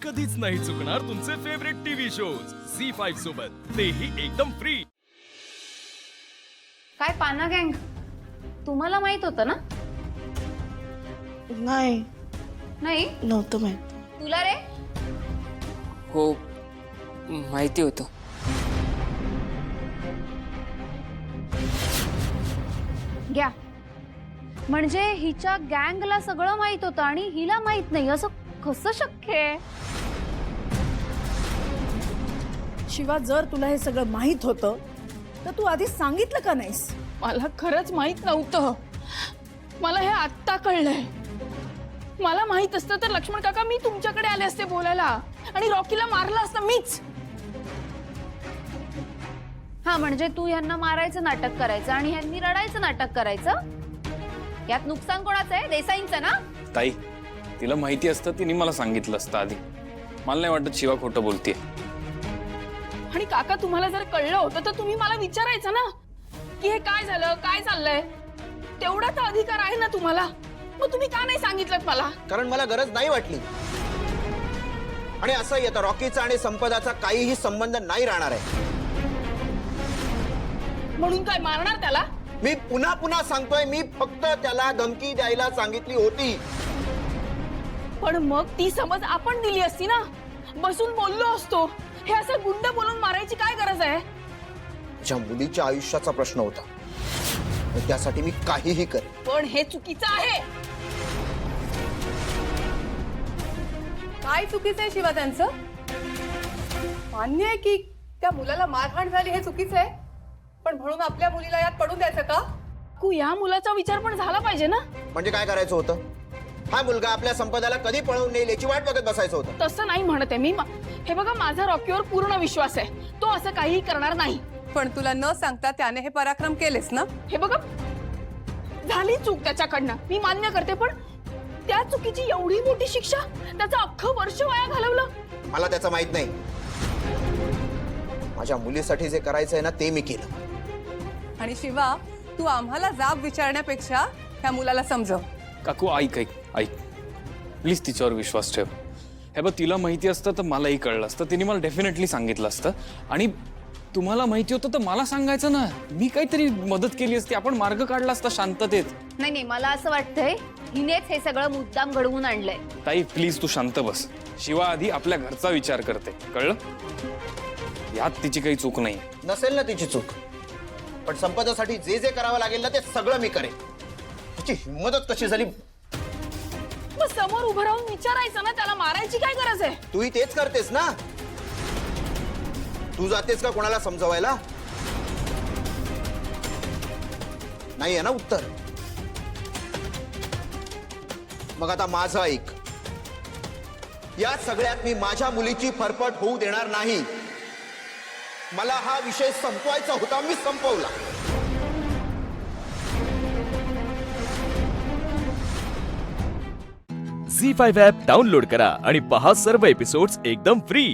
कधीच नाही चुकणार तुमचे फेवरेट टीव्ही शोज झी5 सोबत, तेही एकदम फ्री। काय पाना गँग, तुम्हाला माहित होतं ना? नाही नाही नव्हतं माहित. तुला रे? हो माहिती होतं. घ्या, म्हणजे हिच्या गँगला सगळं माहित होतं आणि हिला माहित नाही, असं कसं शक्य आहे? शिवा, जर तुला हे सगळं माहित होतं तर तू आधी सांगितलं का नाहीस? मला खरंच माहित नव्हतं. मला हे आत्ता कळलंय. मला माहित असतं तर लक्ष्मण काका मी तुमच्याकडे आले असते बोलायला आणि रॉकीला मारलं असतं मीच. हा, म्हणजे तू ह्यांना मारायचं नाटक करायचं आणि ह्यांनी रडायचं नाटक करायचं. यात नुकसान कोणाचं आहे? देसाईंचं ना? ताई, तिला माहिती असतं तिने मला सांगितलं असतं आधी. मला नाही वाटत शिवा खोटं बोलतेय. आणि काका, तुम्हाला जर कळलं होतं तर तुम्ही मला विचारायचं ना की हे काय झालं, काय चाललंय. तेवढा तर अधिकार आहे ना तुम्हाला. मग तुम्ही का नाही सांगितलं मला? कारण मला गरज नाही वाटली. आणि असंही आता रॉकीचा आणि संपदाचा काहीही संबंध नाही राहणार आहे. म्हणून काय मारणार त्याला? मी पुन्हा पुन्हा सांगतोय, मी फक्त त्याला धमकी द्यायला सांगितली होती. पण मग ती समज आपण दिली असती ना, बसून बोललो असतो. हे असं गुंड बोलून मारायची काय गरज आहे? माझ्या मुलीच्या आयुष्याचा प्रश्न होता, आणि त्यासाठी मी काहीही करेन. पण हे चुकीचं आहे. काय चुकीचं आहे शिवा त्यांचं? मान्य आहे की त्या मुलाला मारहाण झाली, हे चुकीचं आहे. पण म्हणून आपल्या मुलीला यात पडून द्यायचं का? या मुलाचा विचार पण झाला पाहिजे ना. म्हणजे काय करायचं होतं? हा मुलगा आपल्या संपदाला कधी पळवून नेईल याची वाट बघत बसायचं होतं. तसं नाही म्हणते मी. हे बघा, माझा रॉकीवर पूर्ण विश्वास आहे. तो असं काही करणार नाही. पण तुला न सांगता त्याने हे पराक्रम केलेस ना? हे बघा, झाली चूक त्याच्याकडनं, मी मान्य करते. पण त्या चुकीची एवढी मोठी शिक्षा, त्याचं अख्खं वर्ष वाया घालवलं. मला त्याचं माहित नाही. माझ्या मुलीसाठी जे करायचंय ना ते मी केलं. आणि शिवा, तू आम्हाला जाब विचारण्यापेक्षा ह्या मुलाला समजव. काकू, ऐक ऐक ऐक, प्लीज तिच्यावर विश्वास ठेव. हे बघ, तिला माहिती असतं तर मलाही कळलं असतं. तिने मला डेफिनेटली सांगितलं असतं. आणि तुम्हाला माहिती होतं तर मला सांगायचं ना. मी काहीतरी मदत केली असती, आपण मार्ग काढला असता शांततेत. नाही नाही, मला असं वाटतंय हिनेच हे सगळं मुद्दाम घडवून आणलंय. ताई प्लीज तू शांत बस. शिवा आधी आपल्या घरचा विचार करते, कळलं? यात तिची काही चूक नाही. नसेल ना तिची चूक, पण संपदासाठी जे जे करावं लागेल ना ते सगळं मी करेन. तिची हिंमतच कशी झाली? मग समोर उभं राहून विचारायचं ना, त्याला मारायची काय गरज आहे? तूही तेच करतेस ना. तू जातेस का कोणाला समजवायला? नाहीये ना उत्तर. मग आता माझं ऐक. या सगळ्यात मी माझ्या मुलीची फरफट होऊ देणार नाही. मला हा विषय संपवायचा होता, मी संपवला. झी5 ॲप डाउनलोड करा आणि पहा सर्व एपिसोड्स एकदम फ्री।